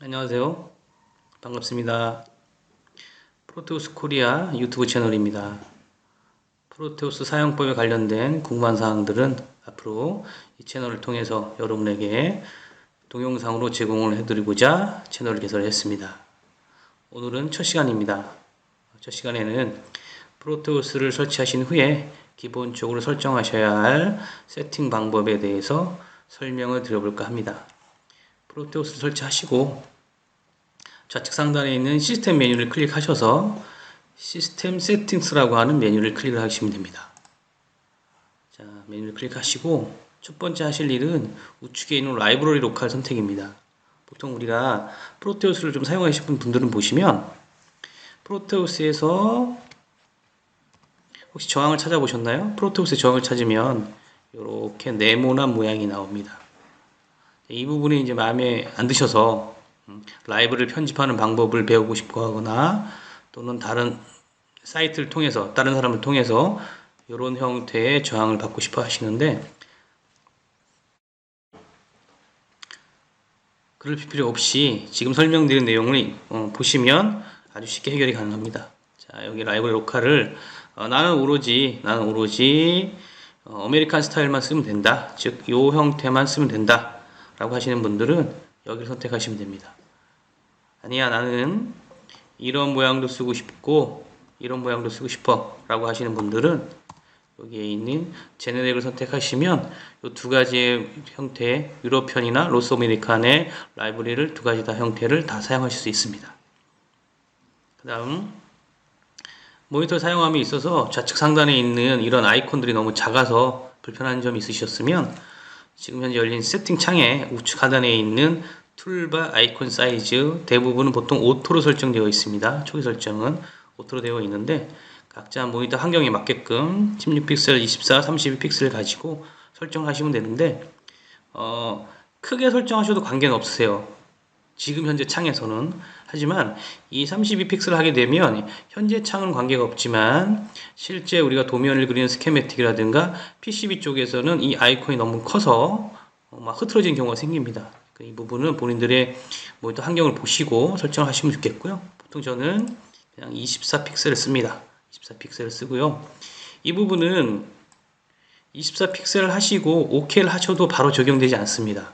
안녕하세요. 반갑습니다. 프로테우스 코리아 유튜브 채널입니다. 프로테우스 사용법에 관련된 궁금한 사항들은 앞으로 이 채널을 통해서 여러분에게 동영상으로 제공을 해드리고자 채널을 개설했습니다. 오늘은 첫 시간입니다. 첫 시간에는 프로테우스를 설치하신 후에 기본적으로 설정하셔야 할 세팅 방법에 대해서 설명을 드려볼까 합니다. 프로테우스를 설치하시고 좌측 상단에 있는 시스템 메뉴를 클릭하셔서 시스템 세팅스라고 하는 메뉴를 클릭을 하시면 됩니다. 자, 메뉴를 클릭하시고 첫 번째 하실 일은 우측에 있는 라이브러리 로컬 선택입니다. 보통 우리가 프로테우스를 좀 사용하시는 분들은 보시면 프로테우스에서 혹시 저항을 찾아보셨나요? 프로테우스의 저항을 찾으면 이렇게 네모난 모양이 나옵니다. 이 부분이 이제 마음에 안 드셔서 라이브를 편집하는 방법을 배우고 싶어 하거나 또는 다른 사이트를 통해서 다른 사람을 통해서 이런 형태의 저항을 받고 싶어 하시는데 그럴 필요 없이 지금 설명드린 내용을 보시면 아주 쉽게 해결이 가능합니다. 자, 여기 라이브러리 로컬을 나는 오로지 아메리칸 스타일만 쓰면 된다, 즉 이 형태만 쓰면 된다 라고 하시는 분들은 여기를 선택하시면 됩니다. 아니야, 나는 이런 모양도 쓰고 싶고 이런 모양도 쓰고 싶어 라고 하시는 분들은 여기에 있는 제네릭을 선택하시면 이 두 가지의 형태의 유로편이나 로스 아메리칸의 라이브러리를 두 가지 다 형태를 다 사용하실 수 있습니다. 그 다음 모니터 사용함에 있어서 좌측 상단에 있는 이런 아이콘들이 너무 작아서 불편한 점이 있으셨으면 지금 현재 열린 세팅 창에 우측 하단에 있는 툴바 아이콘 사이즈 대부분은 보통 오토로 설정되어 있습니다. 초기 설정은 오토로 되어 있는데 각자 모니터 환경에 맞게끔 16픽셀, 24, 32픽셀을 가지고 설정하시면 되는데 크게 설정하셔도 관계는 없으세요. 지금 현재 창에서는. 하지만 이 32픽셀을 하게 되면 현재 창은 관계가 없지만 실제 우리가 도면을 그리는 스케매틱이라든가 PCB 쪽에서는 이 아이콘이 너무 커서 막 흐트러지는 경우가 생깁니다. 이 부분은 본인들의 모니터 환경을 보시고 설정을 하시면 좋겠고요. 보통 저는 그냥 24픽셀을 씁니다. 24픽셀을 쓰고요. 이 부분은 24픽셀을 하시고 OK를 하셔도 바로 적용되지 않습니다.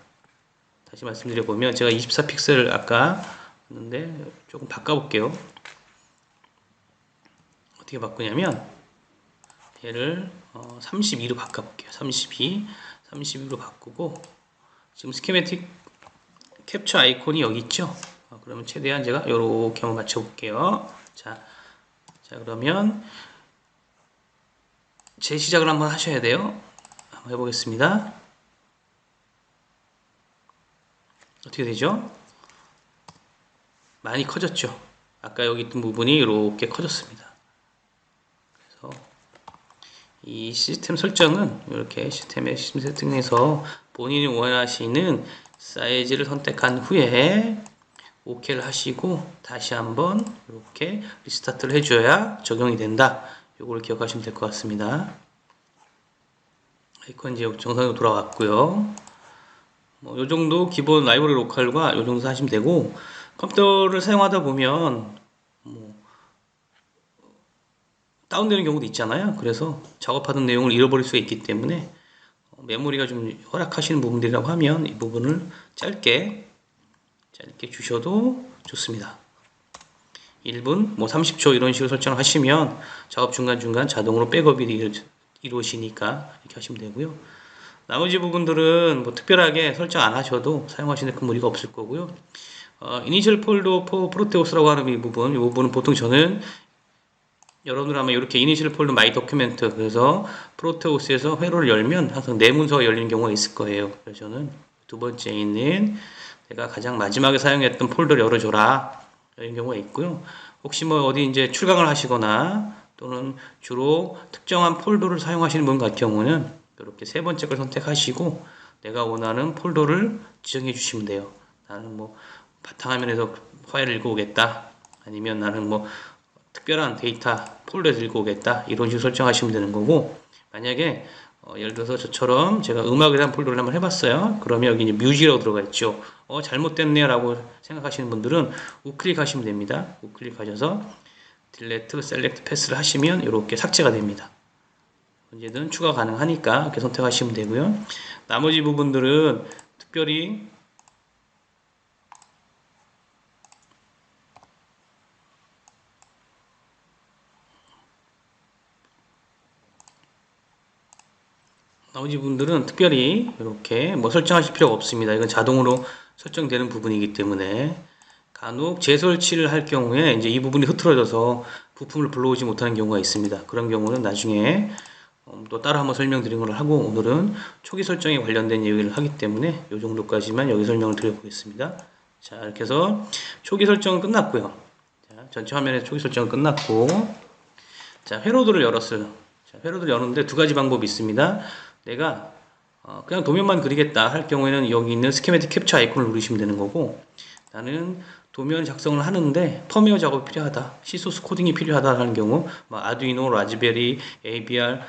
다시 말씀드려보면 제가 24픽셀을 아까 했는데 조금 바꿔볼게요. 어떻게 바꾸냐면 얘를 32로 바꿔볼게요. 32로 바꾸고 지금 스키매틱 캡처 아이콘이 여기 있죠. 그러면 최대한 제가 이렇게 한번 맞춰볼게요. 자, 그러면 재시작을 한번 하셔야 돼요. 한번 해보겠습니다. 어떻게 되죠? 많이 커졌죠. 아까 여기 있던 부분이 이렇게 커졌습니다. 그래서 이 시스템 설정은 이렇게 시스템 세팅에서 본인이 원하시는 사이즈를 선택한 후에 OK를 하시고 다시 한번 이렇게 리스타트를 해줘야 적용이 된다. 이걸 기억하시면 될 것 같습니다. 아이콘 이제 정상으로 돌아왔고요. 요 정도 기본 라이브러리 로컬과 요 정도 하시면 되고 컴퓨터를 사용하다 보면 다운되는 경우도 있잖아요. 그래서 작업하던 내용을 잃어버릴 수가 있기 때문에 메모리가 좀 허락하시는 부분들이라고 하면 이 부분을 짧게 주셔도 좋습니다. 1분, 30초 이런 식으로 설정을 하시면 작업 중간중간 자동으로 백업이 이루어지니까 이렇게 하시면 되고요. 나머지 부분들은 특별하게 설정 안 하셔도 사용하시는 큰 무리가 없을 거고요. 이니셜 폴더 프로테우스라고 하는 이 부분은 보통 저는 여러분들 아마 이렇게 이니셜 폴더 마이 도큐멘트, 그래서 프로테우스에서 회로를 열면 항상 네 문서가 열리는 경우가 있을 거예요. 그래서 저는 두 번째에 있는 내가 가장 마지막에 사용했던 폴더를 열어줘라 이런 경우가 있고요. 혹시 어디 이제 출강을 하시거나 또는 주로 특정한 폴더를 사용하시는 분 같은 경우는 이렇게 세 번째 걸 선택하시고 내가 원하는 폴더를 지정해 주시면 돼요. 나는 바탕화면에서 파일을 읽어오겠다, 아니면 나는 특별한 데이터 폴더에서 읽어오겠다, 이런 식으로 설정하시면 되는 거고, 만약에 예를 들어서 저처럼 제가 음악에 대한 폴더를 한번 해봤어요. 그러면 여기 이제 뮤직이라고 들어가 있죠. 잘못됐네요 라고 생각하시는 분들은 우클릭 하시면 됩니다. 우클릭 하셔서 딜레트, 셀렉트, 패스를 하시면 이렇게 삭제가 됩니다. 언제든 추가 가능하니까 이렇게 선택하시면 되고요. 나머지 부분들은 특별히 이렇게 뭐 설정하실 필요가 없습니다. 이건 자동으로 설정되는 부분이기 때문에 간혹 재설치를 할 경우에 이제 이 부분이 흐트러져서 부품을 불러오지 못하는 경우가 있습니다. 그런 경우는 나중에 또 따로 한번 설명드린 걸 하고 오늘은 초기 설정에 관련된 얘기를 하기 때문에 이 정도까지만 여기 설명을 드려보겠습니다. 자, 이렇게 해서 초기 설정은 끝났고요. 자, 전체 화면에서 초기 설정은 끝났고, 자, 회로드를 열었어요. 자, 회로드를 여는데 두 가지 방법이 있습니다. 내가 그냥 도면만 그리겠다 할 경우에는 여기 있는 스키매틱 캡처 아이콘을 누르시면 되는 거고, 나는 도면 작성을 하는데 펌웨어 작업이 필요하다, C소스 코딩이 필요하다 하는 경우, 뭐 아두이노, 라즈베리, ABR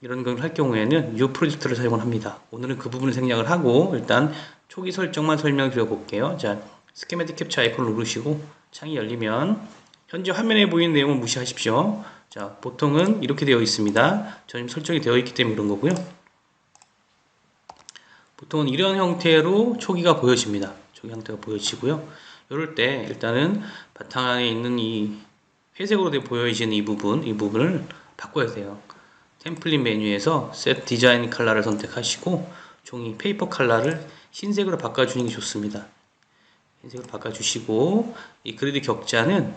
이런 걸 할 경우에는 U 프로젝트를 사용을 합니다. 오늘은 그 부분을 생략을 하고 일단 초기 설정만 설명드려 볼게요. 자, 스키매틱 캡처 아이콘을 누르시고 창이 열리면 현재 화면에 보이는 내용은 무시하십시오. 자, 보통은 이렇게 되어 있습니다. 저는 설정이 되어 있기 때문에 이런 거고요. 보통은 이런 형태로 초기가 보여집니다. 초기 형태가 보여지고요. 이럴 때 일단은 바탕에 있는 이 회색으로 보여지는 이 부분을 바꿔야 돼요. 템플릿 메뉴에서 Set Design 컬러를 선택하시고 종이 페이퍼 컬러를 흰색으로 바꿔주는 게 좋습니다. 흰색으로 바꿔주시고 이 그리드 격자는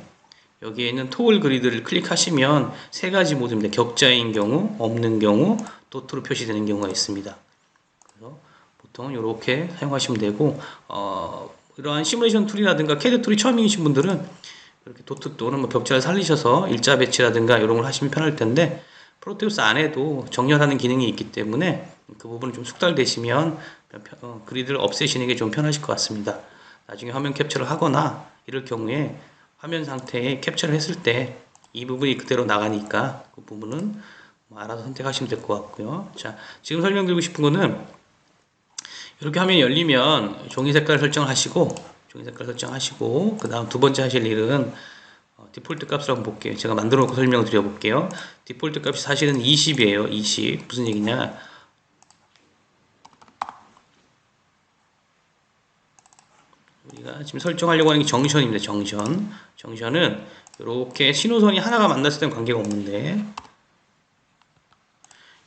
여기에 있는 토글 그리드를 클릭하시면 세 가지 모드입니다. 격자인 경우, 없는 경우, 도트로 표시되는 경우가 있습니다. 그래서 보통 이렇게 사용하시면 되고 이러한 시뮬레이션 툴이라든가 캐드 툴이 처음이신 분들은 이렇게 도트 또는 뭐 격자를 살리셔서 일자 배치라든가 이런 걸 하시면 편할 텐데 프로테우스 안에도 정렬하는 기능이 있기 때문에 그 부분을 좀 숙달되시면 그리드를 없애시는 게 좀 편하실 것 같습니다. 나중에 화면 캡처를 하거나 이럴 경우에 화면 상태에 캡처를 했을 때 이 부분이 그대로 나가니까 그 부분은 뭐 알아서 선택하시면 될 것 같고요. 자, 지금 설명드리고 싶은 거는 이렇게 화면이 열리면 종이 색깔 설정하시고 그 다음 두 번째 하실 일은 디폴트 값을 한번 볼게요. 제가 만들어 놓고 설명을 드려 볼게요. 디폴트 값이 사실은 20이에요. 20. 무슨 얘기냐? 우리가 지금 설정하려고 하는 게 정션입니다. 정션은 이렇게 신호선이 하나가 만났을 때는 관계가 없는데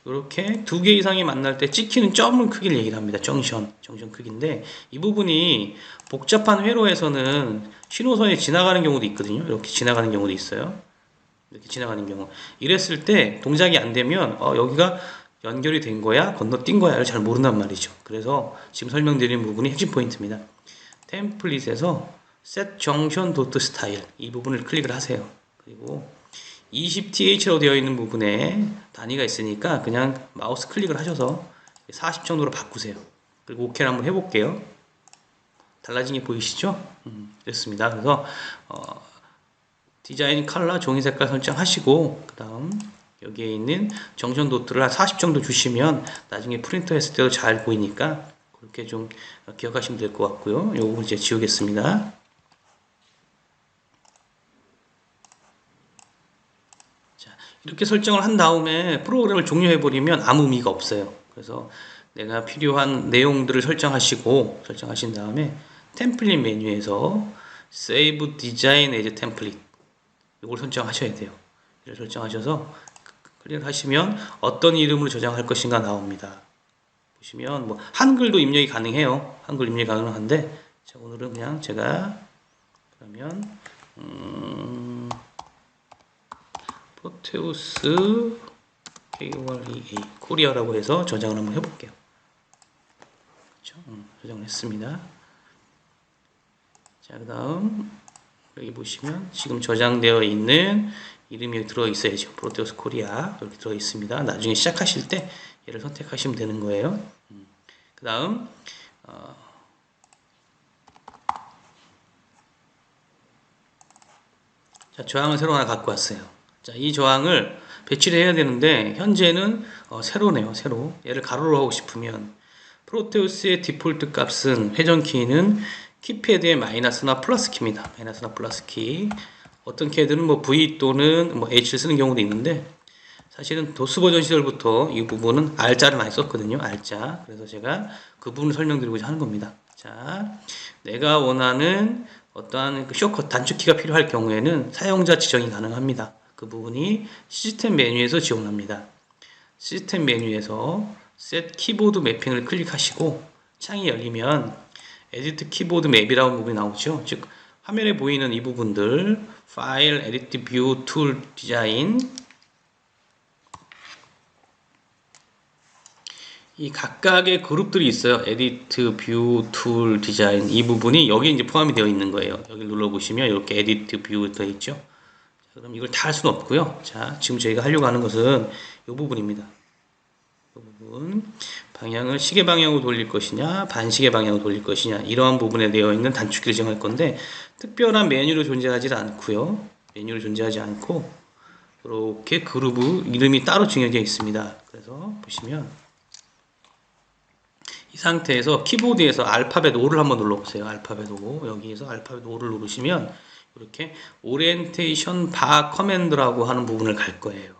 이렇게 두 개 이상이 만날 때 찍히는 점을 크기를 얘기를 합니다. 정션 크기인데 이 부분이 복잡한 회로에서는 신호선이 지나가는 경우도 있거든요. 이렇게 지나가는 경우도 있어요. 이렇게 지나가는 경우. 이랬을 때 동작이 안 되면 여기가 연결이 된 거야? 건너뛴 거야?를 잘 모른단 말이죠. 그래서 지금 설명드린 부분이 핵심 포인트입니다. 템플릿에서 Set Junction Dot Style 이 부분을 클릭을 하세요. 그리고 20th라고 되어 있는 부분에 단위가 있으니까 그냥 마우스 클릭을 하셔서 40 정도로 바꾸세요. 그리고 OK를 한번 해볼게요. 달라진 게 보이시죠? 됐습니다. 그래서 디자인 컬러 종이 색깔 설정하시고 그 다음 여기에 있는 정션 도트를 한 40 정도 주시면 나중에 프린터 했을 때도 잘 보이니까 그렇게 좀 기억하시면 될 것 같고요. 요거 이제 지우겠습니다. 자, 이렇게 설정을 한 다음에 프로그램을 종료해 버리면 아무 의미가 없어요. 그래서 내가 필요한 내용들을 설정하신 다음에 템플릿 메뉴에서 Save Design as Template 이걸 설정하셔야 돼요. 이걸 설정하셔서 클릭하시면 어떤 이름으로 저장할 것인가 나옵니다. 보시면 뭐 한글도 입력이 가능해요. 한글 입력이 가능한데 자, 오늘은 그냥 제가 그러면 프로테우스 KOREA 코리아라고 해서 저장을 한번 해볼게요. 그렇죠? 저장을 했습니다. 자, 그 다음 여기 보시면 지금 저장되어 있는 이름이 들어있어야죠. 프로테우스 코리아 이렇게 들어있습니다. 나중에 시작하실 때 얘를 선택하시면 되는 거예요. 그 다음 자, 저항을 새로 하나 갖고 왔어요. 자, 이 저항을 배치를 해야 되는데 현재는 세로네요. 세로. 얘를 가로로 하고 싶으면 프로테우스의 디폴트 값은 회전 키는 키패드의 마이너스나 플러스 키입니다. 마이너스나 플러스 키. 어떤 키들은 뭐 V 또는 뭐 H를 쓰는 경우도 있는데 사실은 도스 버전 시절부터 이 부분은 R자를 많이 썼거든요. R자. 그래서 제가 그 부분을 설명드리고자 하는 겁니다. 자, 내가 원하는 어떠한 그 쇼컷 단축키가 필요할 경우에는 사용자 지정이 가능합니다. 그 부분이 시스템 메뉴에서 지원합니다. 시스템 메뉴에서 Set 키보드 매핑을 클릭하시고 창이 열리면 에디트 키보드 맵이라는 부분이 나오죠. 즉 화면에 보이는 이 부분들 파일, 에디트 뷰, 툴, 디자인 이 각각의 그룹들이 있어요. 에디트, 뷰, 툴, 디자인 이 부분이 여기 이제 포함이 되어 있는 거예요. 여기 눌러보시면 이렇게 에디트, 뷰 되어 있죠. 자, 그럼 이걸 다 할 수는 없고요. 자, 지금 저희가 하려고 하는 것은 이 부분입니다. 이 부분 방향을 시계 방향으로 돌릴 것이냐, 반시계 방향으로 돌릴 것이냐 이러한 부분에 되어 있는 단축키를 정할 건데 특별한 메뉴로 존재하지 않고요. 메뉴로 존재하지 않고 이렇게 그룹 이름이 따로 정해져 있습니다. 그래서 보시면 이 상태에서 키보드에서 알파벳 O를 한번 눌러보세요. 알파벳 O. 여기에서 알파벳 O를 누르시면 이렇게 오리엔테이션 바 커맨드라고 하는 부분을 갈 거예요.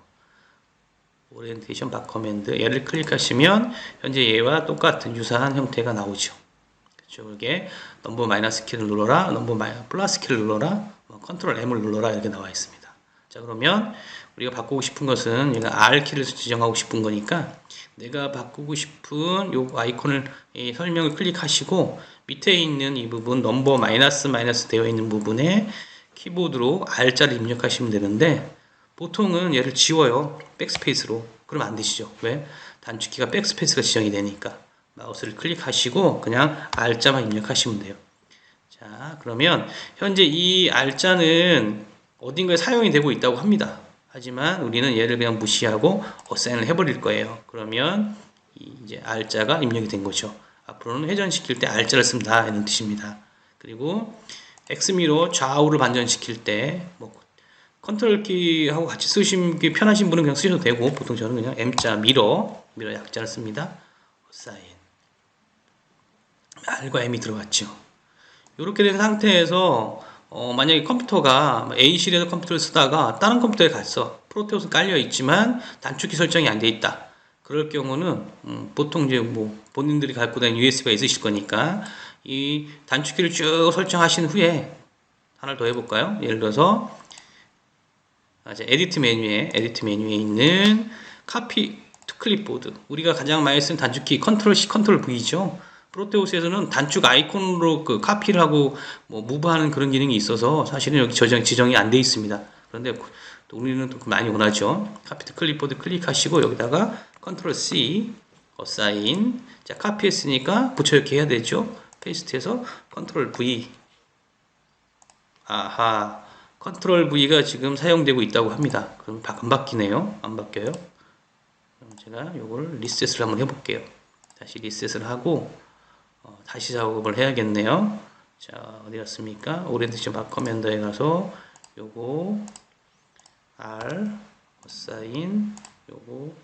오리엔테이션 바 커맨드. 얘를 클릭하시면 현재 얘와 똑같은 유사한 형태가 나오죠. 그렇죠. 이게 넘버 마이너스 키를 눌러라, 넘버 플러스 키를 눌러라, 컨트롤 M을 눌러라 이렇게 나와 있습니다. 자, 그러면 우리가 바꾸고 싶은 것은 얘가 R 키를 지정하고 싶은 거니까 내가 바꾸고 싶은 요 아이콘을 설명을 클릭하시고 밑에 있는 이 부분 넘버 마이너스 되어 있는 부분에 키보드로 R자를 입력하시면 되는데 보통은 얘를 지워요. 백스페이스로. 그러면 안 되시죠. 왜? 단축키가 백스페이스가 지정이 되니까 마우스를 클릭하시고 그냥 R자만 입력하시면 돼요. 자, 그러면 현재 이 R자는 어딘가에 사용이 되고 있다고 합니다. 하지만 우리는 얘를 그냥 무시하고 어사인을 해버릴 거예요. 그러면 이제 R자가 입력이 된 거죠. 앞으로는 회전시킬 때 R자를 씁니다. 이런 뜻입니다. 그리고 X미로 좌우를 반전시킬 때 뭐 컨트롤 키하고 같이 쓰시기 편하신 분은 그냥 쓰셔도 되고 보통 저는 그냥 M자 미러 약자를 씁니다. 어사인 R과 M이 들어갔죠. 이렇게 된 상태에서 만약에 컴퓨터가 A실에서 컴퓨터를 쓰다가 다른 컴퓨터에 갔어. 프로테우스 깔려 있지만 단축키 설정이 안 돼 있다. 그럴 경우는 보통 이제 뭐 본인들이 갖고 다니는 USB가 있으실 거니까 이 단축키를 쭉 설정하신 후에 하나를 더 해볼까요? 예를 들어서 에디트 메뉴에 있는 카피 투 클립보드 우리가 가장 많이 쓰는 단축키 컨트롤 C, 컨트롤 V죠. 프로테우스에서는 단축 아이콘으로 그 카피를 하고 뭐 무브하는 그런 기능이 있어서 사실은 여기 지정이 안 돼 있습니다. 그런데 또 우리는 또 많이 원하죠. 카피 투 클립보드 클릭하시고 여기다가 컨트롤 C 어사인 자 카피했으니까 붙여넣기 해야 되죠. 페이스트해서 컨트롤 V 아하 컨트롤 V가 지금 사용되고 있다고 합니다. 그럼 안 바뀌네요. 안 바뀌어요. 그럼 제가 요걸 리셋을 한번 해볼게요. 다시 리셋을 하고 다시 작업을 해야겠네요. 자, 어디 갔습니까? 오리엔테이션 바 커맨더에 가서 요거 R 어사인 요거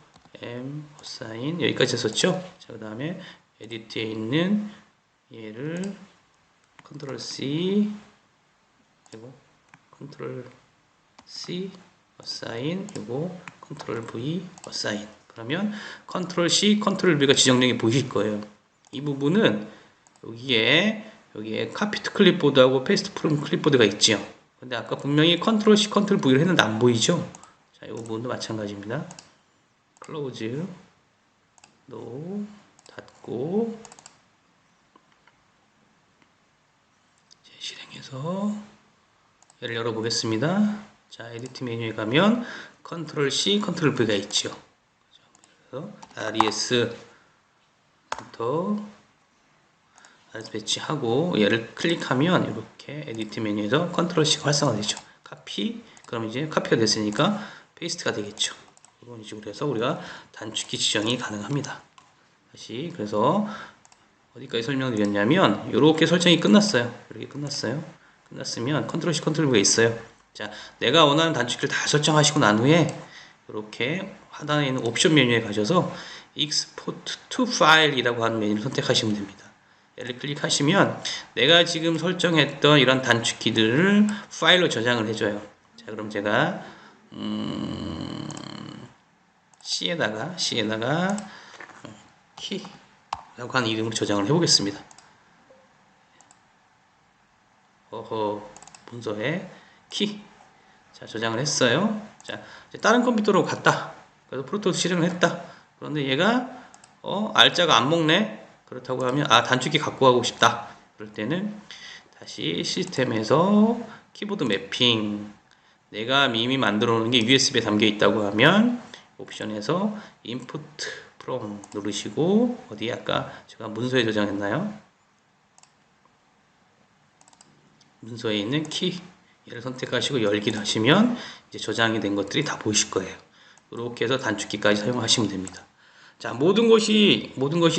M 어사인 여기까지 했었죠? 자, 그 다음에 에디트에 있는 얘를 컨트롤 C 그리고 컨트롤 C 어사인 요거 컨트롤 V 어사인 그러면 컨트롤 C 컨트롤 V가 지정령이 보이실 거예요. 이 부분은 여기에 카피 투 클립보드하고 페이스트 프롬 클립보드가 있죠. 근데 아까 분명히 컨트롤 C 컨트롤 V를 했는데 안 보이죠. 자, 이 부분도 마찬가지입니다. 클로즈 노 닫고 실행해서 얘를 열어보겠습니다. 자, 에디트 메뉴에 가면 컨트롤 C, 컨트롤 V가 있죠. 그래서 RES 부터 RES 배치하고 얘를 클릭하면 이렇게 에디트 메뉴에서 컨트롤 C가 활성화되죠. 카피, 그럼 이제 카피가 됐으니까 페이스트가 되겠죠. 이런 식으로 해서 우리가 단축키 지정이 가능합니다. 다시 그래서 어디까지 설명드렸냐면 이렇게 설정이 끝났어요. 이렇게 끝났으면 컨트롤 C, 컨트롤 V가 있어요. 자, 내가 원하는 단축키를 다 설정하시고 난 후에 이렇게 하단에 있는 옵션 메뉴에 가셔서 Export to File이라고 하는 메뉴를 선택하시면 됩니다. 얘를 클릭하시면 내가 지금 설정했던 이런 단축키들을 파일로 저장을 해줘요. 자, 그럼 제가 C에다가 키라고 하는 이름으로 저장을 해보겠습니다. 문서에 키. 자, 저장을 했어요. 자, 이제 다른 컴퓨터로 갔다. 그래서 프로토스 실행을 했다. 그런데 얘가 알짜가 안 먹네. 그렇다고 하면 단축키 갖고 가고 싶다. 그럴 때는 다시 시스템에서 키보드 매핑. 내가 이미 만들어 놓은 게 USB에 담겨 있다고 하면 옵션에서 Input From 누르시고 어디 아까 제가 문서에 저장했나요? 문서에 있는 키 얘를 선택하시고 열기를 하시면 이제 저장이 된 것들이 다 보이실 거예요. 이렇게 해서 단축키까지 사용하시면 됩니다. 자, 모든 것이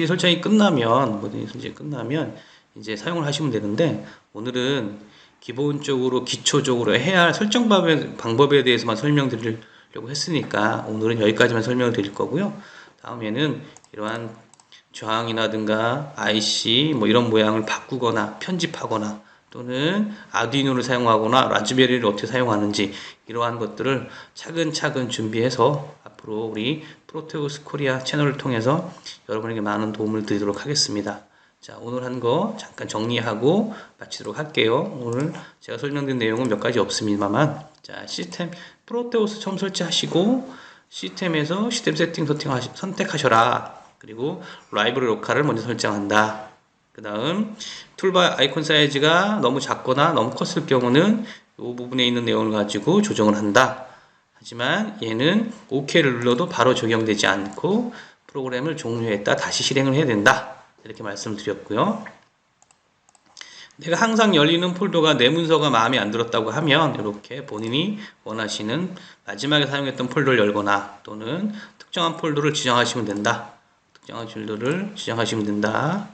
설정이 끝나면 이제 사용을 하시면 되는데, 오늘은 기본적으로 기초적으로 해야 할 설정 방법에 대해서만 설명드리려고 했으니까 오늘은 여기까지만 설명을 드릴 거고요. 다음에는 이러한 저항이라든가 IC 이런 모양을 바꾸거나 편집하거나 또는 아두이노를 사용하거나 라즈베리를 어떻게 사용하는지 이러한 것들을 차근차근 준비해서 앞으로 우리 프로테우스 코리아 채널을 통해서 여러분에게 많은 도움을 드리도록 하겠습니다. 자, 오늘 한 거 잠깐 정리하고 마치도록 할게요. 오늘 제가 설명드린 내용은 몇 가지 없습니다만, 자, 시스템 프로테우스 처음 설치하시고 시스템에서 시스템 세팅 선택하셔라. 그리고 라이브러리 로컬을 먼저 설정한다. 그 다음 툴바 아이콘 사이즈가 너무 작거나 너무 컸을 경우는 이 부분에 있는 내용을 가지고 조정을 한다. 하지만 얘는 OK를 눌러도 바로 적용되지 않고 프로그램을 종료했다 다시 실행을 해야 된다. 이렇게 말씀을 드렸고요. 내가 항상 열리는 폴더가 내 문서가 마음에 안 들었다고 하면 이렇게 본인이 원하시는 마지막에 사용했던 폴더를 열거나 또는 특정한 폴더를 지정하시면 된다. 특정한 폴더를 지정하시면 된다.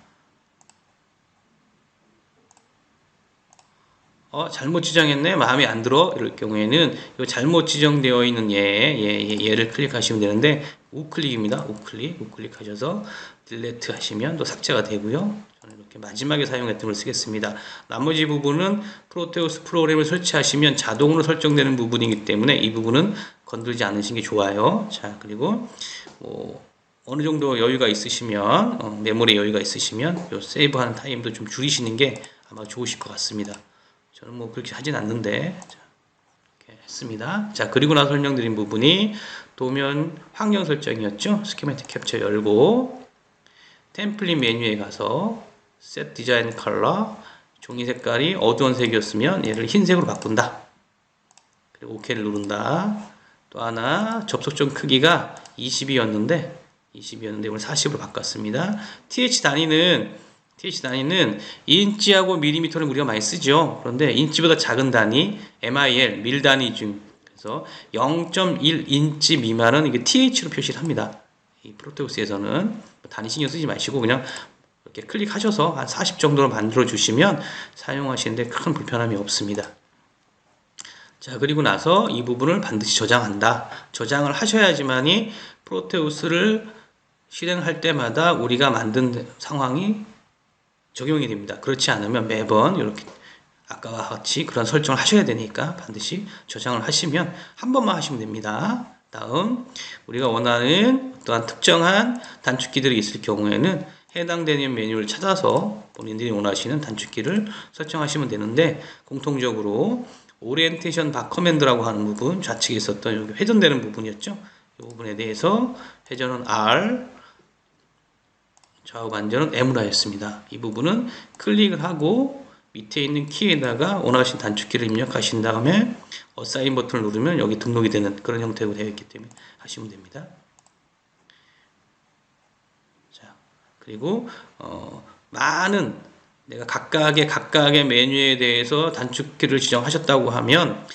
잘못 지정했네? 마음에 안 들어? 이럴 경우에는 이 잘못 지정되어 있는 얘를 클릭하시면 되는데 우클릭입니다. 우클릭하셔서 딜레트 하시면 또 삭제가 되고요. 저는 이렇게 마지막에 사용했던 걸 쓰겠습니다. 나머지 부분은 프로테우스 프로그램을 설치하시면 자동으로 설정되는 부분이기 때문에 이 부분은 건들지 않으시는 게 좋아요. 자, 그리고 어느 정도 여유가 있으시면 메모리 여유가 있으시면 요 세이브하는 타임도 좀 줄이시는 게 아마 좋으실 것 같습니다. 저는 그렇게 하진 않는데, 자, 이렇게 했습니다. 자, 그리고 나서 설명드린 부분이 도면 환경 설정이었죠. 스키매틱 캡처 열고 템플릿 메뉴에 가서 Set Design Color, 종이 색깔이 어두운 색이었으면 얘를 흰색으로 바꾼다. 그리고 OK를 누른다. 또 하나 접속점 크기가 20이었는데 오늘 40으로 바꿨습니다. TH 단위는 인치하고 밀리미터를 우리가 많이 쓰죠. 그런데 인치보다 작은 단위, MIL, 밀 단위 중, 그래서 0.1인치 미만은 이게 TH로 표시를 합니다. 이 프로테우스에서는 단위 신경 쓰지 마시고 그냥 이렇게 클릭하셔서 한 40 정도로 만들어 주시면 사용하시는데 큰 불편함이 없습니다. 자, 그리고 나서 이 부분을 반드시 저장한다. 저장을 하셔야지만이 프로테우스를 실행할 때마다 우리가 만든 상황이 적용이 됩니다. 그렇지 않으면 매번 이렇게 아까와 같이 그런 설정을 하셔야 되니까 반드시 저장을 하시면 한 번만 하시면 됩니다. 다음 우리가 원하는 또한 특정한 단축키들이 있을 경우에는 해당되는 메뉴를 찾아서 본인들이 원하시는 단축키를 설정하시면 되는데, 공통적으로 오리엔테이션 바 커맨드라고 하는 부분, 좌측에 있었던 여기 회전되는 부분이었죠. 이 부분에 대해서 회전은 R, 좌우 반전은 M으로 하였습니다. 이 부분은 클릭을 하고 밑에 있는 키에다가 원하시는 단축키를 입력하신 다음에 어사인 버튼을 누르면 여기 등록이 되는 그런 형태로 되어 있기 때문에 하시면 됩니다. 자, 그리고 많은 내가 각각의 메뉴에 대해서 단축키를 지정하셨다고 하면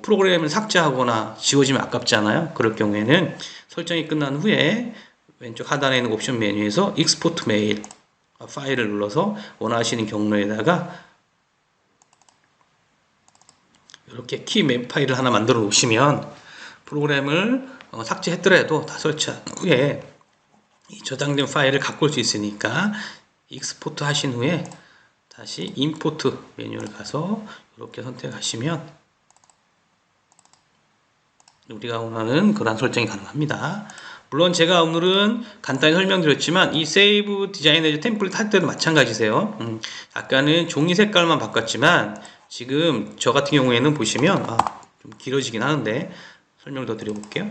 프로그램을 삭제하거나 지워지면 아깝잖아요. 그럴 경우에는 설정이 끝난 후에 왼쪽 하단에 있는 옵션 메뉴에서 익스포트 메일 파일을 눌러서 원하시는 경로에다가 이렇게 키 맵 파일을 하나 만들어 놓으시면 프로그램을 삭제했더라도 다 설치한 후에 이 저장된 파일을 갖고 올 수 있으니까 익스포트 하신 후에 다시 임포트 메뉴를 가서 이렇게 선택하시면 우리가 원하는 그런 설정이 가능합니다. 물론 제가 오늘은 간단히 설명드렸지만 이 세이브 디자인의 템플릿 할 때도 마찬가지세요. 아까는 종이 색깔만 바꿨지만 지금 저 같은 경우에는 보시면 좀 길어지긴 하는데 설명을 더 드려볼게요.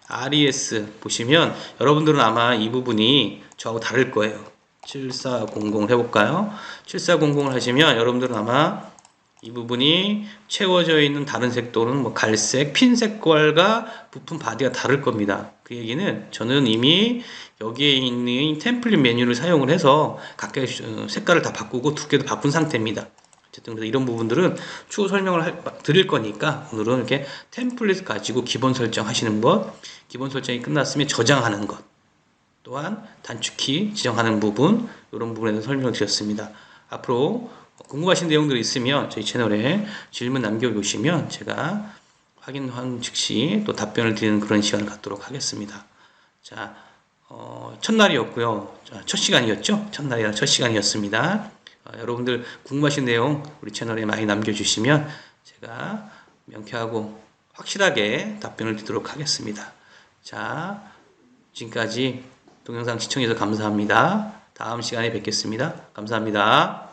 RES 보시면 여러분들은 아마 이 부분이 저하고 다를 거예요. 7400 해볼까요? 7400을 하시면 여러분들은 아마 이 부분이 채워져 있는 다른 색 또는 뭐 갈색, 핀 색깔과 부품 바디가 다를 겁니다. 그 얘기는 저는 이미 여기에 있는 템플릿 메뉴를 사용을 해서 각각의 색깔을 다 바꾸고 두께도 바꾼 상태입니다. 어쨌든 그래서 이런 부분들은 추후 설명을 드릴 거니까 오늘은 이렇게 템플릿 가지고 기본 설정 하시는 것, 기본 설정이 끝났으면 저장하는 것, 또한 단축키 지정하는 부분, 이런 부분에 대해서 설명을 드렸습니다. 앞으로 궁금하신 내용들이 있으면 저희 채널에 질문 남겨주시면 제가 확인한 즉시 또 답변을 드리는 그런 시간을 갖도록 하겠습니다. 자, 첫날이었고요. 첫 시간이었죠? 첫날이라 첫 시간이었습니다. 여러분들 궁금하신 내용 우리 채널에 많이 남겨주시면 제가 명쾌하고 확실하게 답변을 드리도록 하겠습니다. 자, 지금까지 동영상 시청해주셔서 감사합니다. 다음 시간에 뵙겠습니다. 감사합니다.